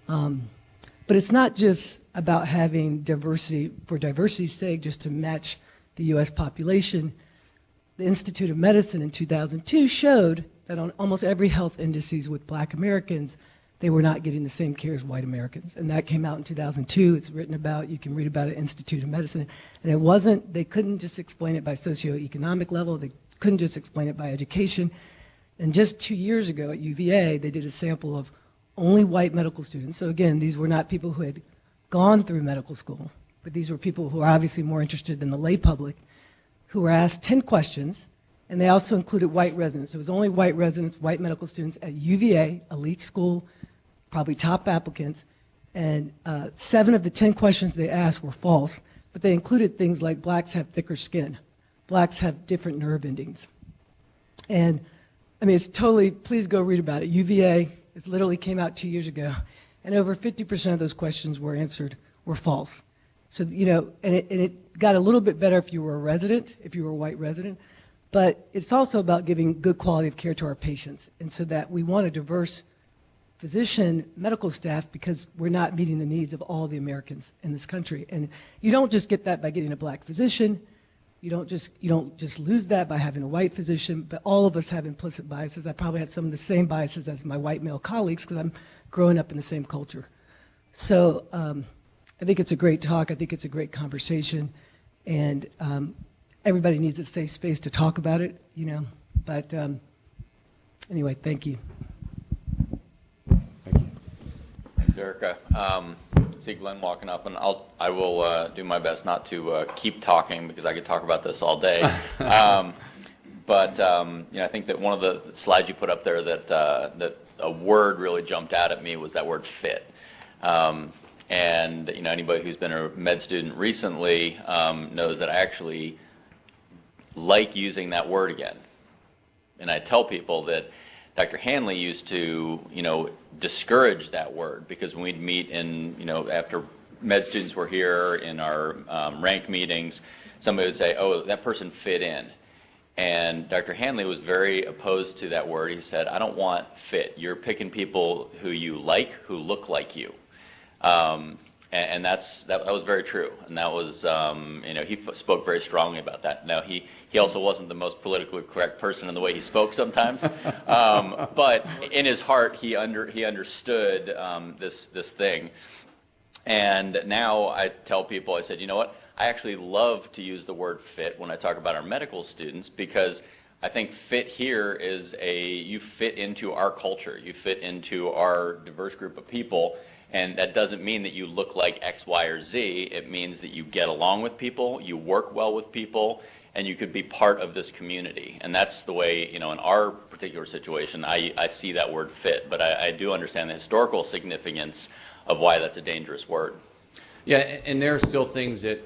But it's not just about having diversity for diversity's sake, just to match the U.S. population. The Institute of Medicine in 2002 showed that on almost every health indices with black Americans, they were not getting the same care as white Americans. And that came out in 2002. It's written about, you can read about it, Institute of Medicine. And they couldn't just explain it by socioeconomic level. They couldn't just explain it by education. And just 2 years ago at UVA, they did a sample of only white medical students. So again, these were not people who had gone through medical school, but these were people who are obviously more interested than the lay public, who were asked 10 questions, and they also included white residents. It was only white residents, white medical students at UVA, elite school, probably top applicants, and 7 of the 10 questions they asked were false, but they included things like blacks have thicker skin, blacks have different nerve endings. And it's totally, please go read about it. UVA, it literally came out 2 years ago, and over 50% of those questions were false. So, and it got a little bit better if you were a resident, if you were a white resident, but it's also about giving good quality of care to our patients, and so that we want a diverse physician, medical staff, because we're not meeting the needs of all the Americans in this country. And you don't just get that by getting a black physician. You don't just lose that by having a white physician, but all of us have implicit biases. I probably have some of the same biases as my white male colleagues because I'm growing up in the same culture. So I think it's a great talk. I think it's a great conversation. And everybody needs a safe space to talk about it, you know. But anyway, thank you. Thank you. Thanks, Erica. See Glenn walking up, and I will do my best not to keep talking because I could talk about this all day. But you know, I think that one of the slides you put up there that a word really jumped out at me was that word fit. And you know, anybody who's been a med student recently knows that I actually like using that word again. And I tell people that Dr. Hanley used to, you know, discourage that word because when we'd meet in, you know, after med students were here in our rank meetings, somebody would say, oh, that person fit in. And Dr. Hanley was very opposed to that word. He said, I don't want fit. You're picking people who you like, who look like you. And that was very true. And that was, you know, he spoke very strongly about that. Now, he also wasn't the most politically correct person in the way he spoke sometimes. But in his heart, he understood this thing. And now I tell people, I said, you know what? I actually love to use the word fit when I talk about our medical students because I think fit here is you fit into our culture. You fit into our diverse group of people. And that doesn't mean that you look like X, Y, or Z. It means that you get along with people, you work well with people, and you could be part of this community. And that's the way, you know, in our particular situation, I see that word fit. But I do understand the historical significance of why that's a dangerous word. Yeah, and there are still things that,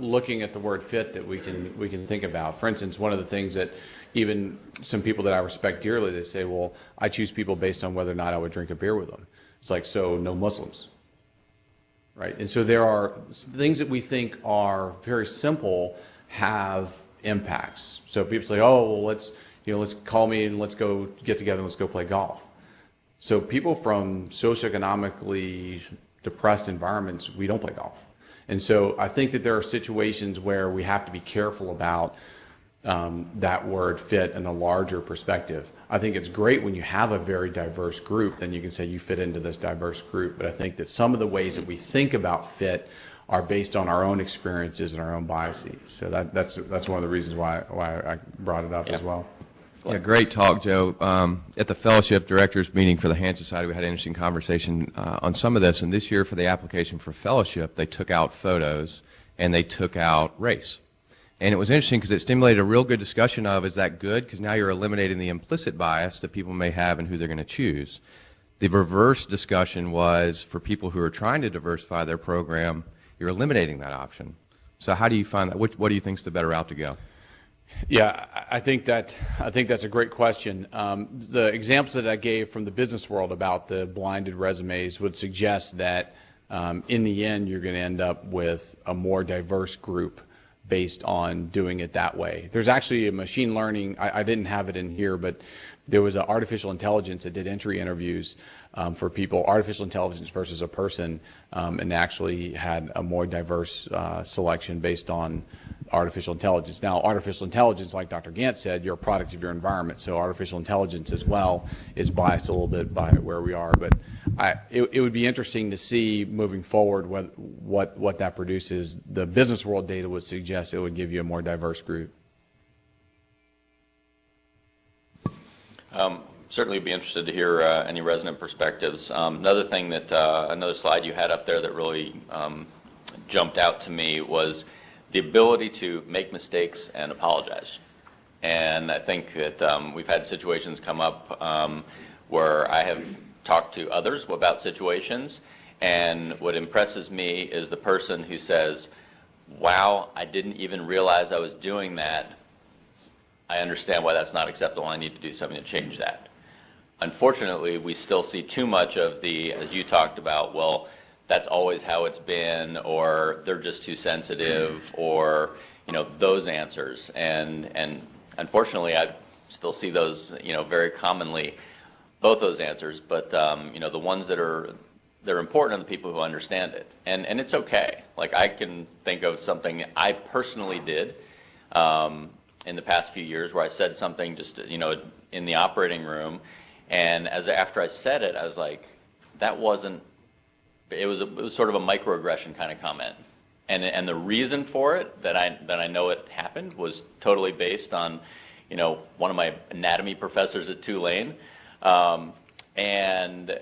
looking at the word fit, that we can think about. For instance, one of the things that even some people that I respect dearly, they say, well, I choose people based on whether or not I would drink a beer with them. It's like, so no Muslims, right? And so there are things that we think are very simple have impacts. So people say, oh, well, let's call me and let's go get together and let's go play golf. So people from socioeconomically depressed environments, we don't play golf. And so I think that there are situations where we have to be careful about that word fit in a larger perspective. I think it's great when you have a very diverse group, then you can say you fit into this diverse group. But I think that some of the ways that we think about fit are based on our own experiences and our own biases. So that's one of the reasons why I brought it up as well. Yeah, great talk, Joe. At the fellowship directors meeting for the Hand Society, we had an interesting conversation on some of this. And this year for the application for fellowship, they took out photos and they took out race. And it was interesting because it stimulated a real good discussion of, is that good? Because now you're eliminating the implicit bias that people may have in who they're going to choose. The reverse discussion was for people who are trying to diversify their program, you're eliminating that option. So how do you find that? What do you think is the better route to go? Yeah, I think that's a great question. The examples that I gave from the business world about the blinded resumes would suggest that in the end you're going to end up with a more diverse group based on doing it that way. There's actually a machine learning, I didn't have it in here, but there was an artificial intelligence that did entry interviews for people, artificial intelligence versus a person, and actually had a more diverse selection based on artificial intelligence. Now, artificial intelligence, like Dr. Gant said, you're a product of your environment, so artificial intelligence as well is biased a little bit by where we are. But it would be interesting to see moving forward what that produces. The business world data would suggest it would give you a more diverse group. Certainly be interested to hear any resident perspectives. Another thing that, another slide you had up there that really jumped out to me was the ability to make mistakes and apologize. And I think that we've had situations come up where I have talked to others about situations, and what impresses me is the person who says, wow, I didn't even realize I was doing that. I understand why that's not acceptable. I need to do something to change that. Unfortunately, we still see too much of the, as you talked about, well, that's always how it's been, or they're just too sensitive, or those answers. And unfortunately, I still see those very commonly. both those answers, but the ones that are important are the people who understand it, and it's okay. Like, I can think of something I personally did in the past few years where I said something just in the operating room, and after I said it, I was like, that wasn't. It was sort of a microaggression kind of comment, and the reason for it that I know it happened was totally based on one of my anatomy professors at Tulane. And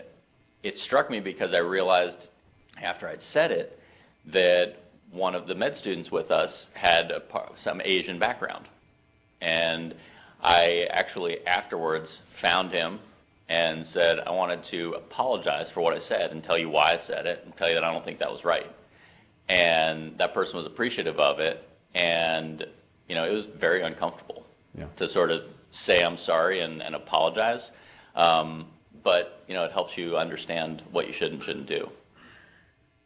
it struck me because I realized after I'd said it that one of the med students with us had some Asian background. And I actually afterwards found him and said, I wanted to apologize for what I said and tell you why I said it and tell you that I don't think that was right. And that person was appreciative of it. And, it was very uncomfortable to sort of say I'm sorry and apologize. But it helps you understand what you should and shouldn't do.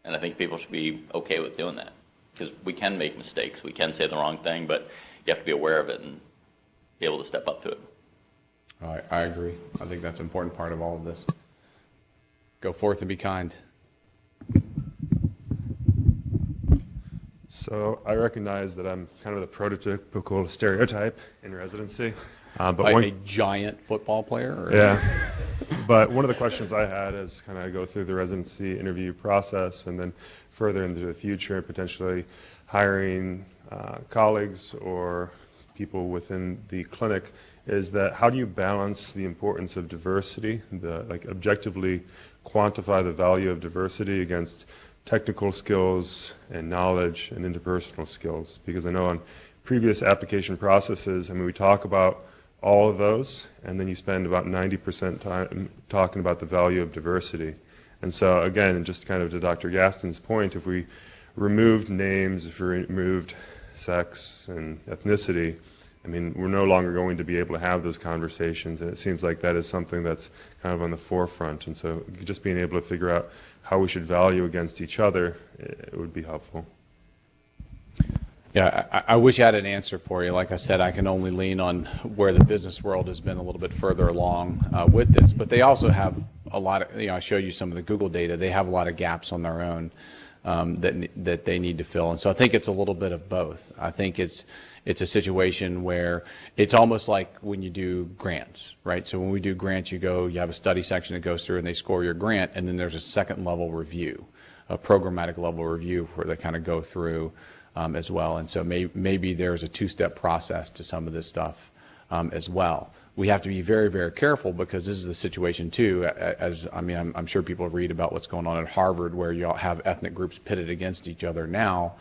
And I think people should be okay with doing that, because we can make mistakes. We can say the wrong thing, but you have to be aware of it and be able to step up to it. I agree. I think that's an important part of all of this. Go forth and be kind. So I recognize that I'm kind of the prototypical stereotype in residency. But Like a giant football player? Or? Yeah. But one of the questions I had as kind of go through the residency interview process and then further into the future, potentially hiring colleagues or people within the clinic, is that how do you balance the importance of diversity, objectively quantify the value of diversity against technical skills and knowledge and interpersonal skills? Because I know on previous application processes, we talk about all of those, and then you spend about 90% time talking about the value of diversity. And so again, just kind of to Dr. Gaston's point, if we removed names, if we removed sex and ethnicity, we're no longer going to be able to have those conversations, and it seems like that is something that's kind of on the forefront. And so just being able to figure out how we should value against each other, it would be helpful. Yeah, I wish I had an answer for you. Like I said, I can only lean on where the business world has been a little bit further along with this. But they also have a lot of, I showed you some of the Google data. They have a lot of gaps on their own that they need to fill. And so I think it's a little bit of both. I think it's a situation where it's almost like when you do grants, right? So when we do grants, you have a study section that goes through and they score your grant, and then there's a second level review, a programmatic level review where they kind of go through as well. And so maybe there's a two-step process to some of this stuff as well. We have to be very, very careful, because this is the situation too, I'm sure people read about what's going on at Harvard, where you have ethnic groups pitted against each other now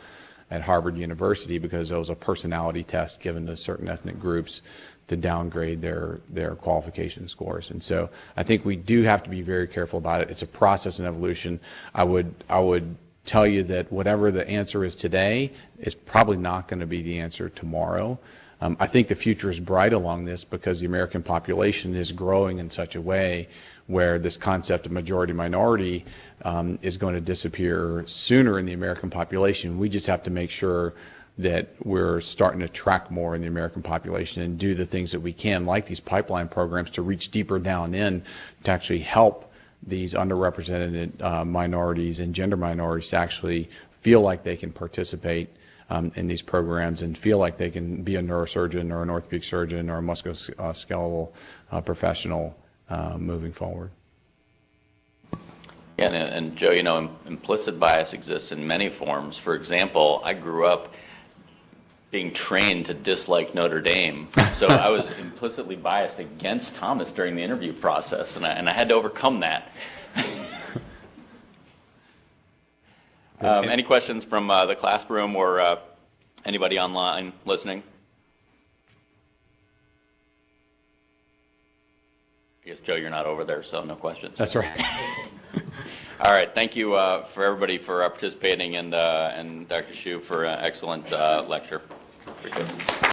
at Harvard University because there was a personality test given to certain ethnic groups to downgrade their qualification scores. And so I think we do have to be very careful about it. It's a process and evolution. I would tell you that whatever the answer is today is probably not going to be the answer tomorrow. I think the future is bright along this, because the American population is growing in such a way where this concept of majority-minority is going to disappear sooner in the American population. We just have to make sure that we're starting to track more in the American population and do the things that we can, like these pipeline programs, to reach deeper down in to actually help these underrepresented minorities and gender minorities to actually feel like they can participate in these programs and feel like they can be a neurosurgeon or an orthopedic surgeon or a musculoskeletal professional moving forward. Yeah, and Joe, implicit bias exists in many forms. For example, I grew up being trained to dislike Notre Dame, so I was implicitly biased against Thomas during the interview process, and I had to overcome that. Any questions from the classroom or anybody online listening? I guess, Joe, you're not over there, so no questions. That's right. All right, thank you for everybody for participating, and Dr. Hsu for an excellent lecture. Appreciate it.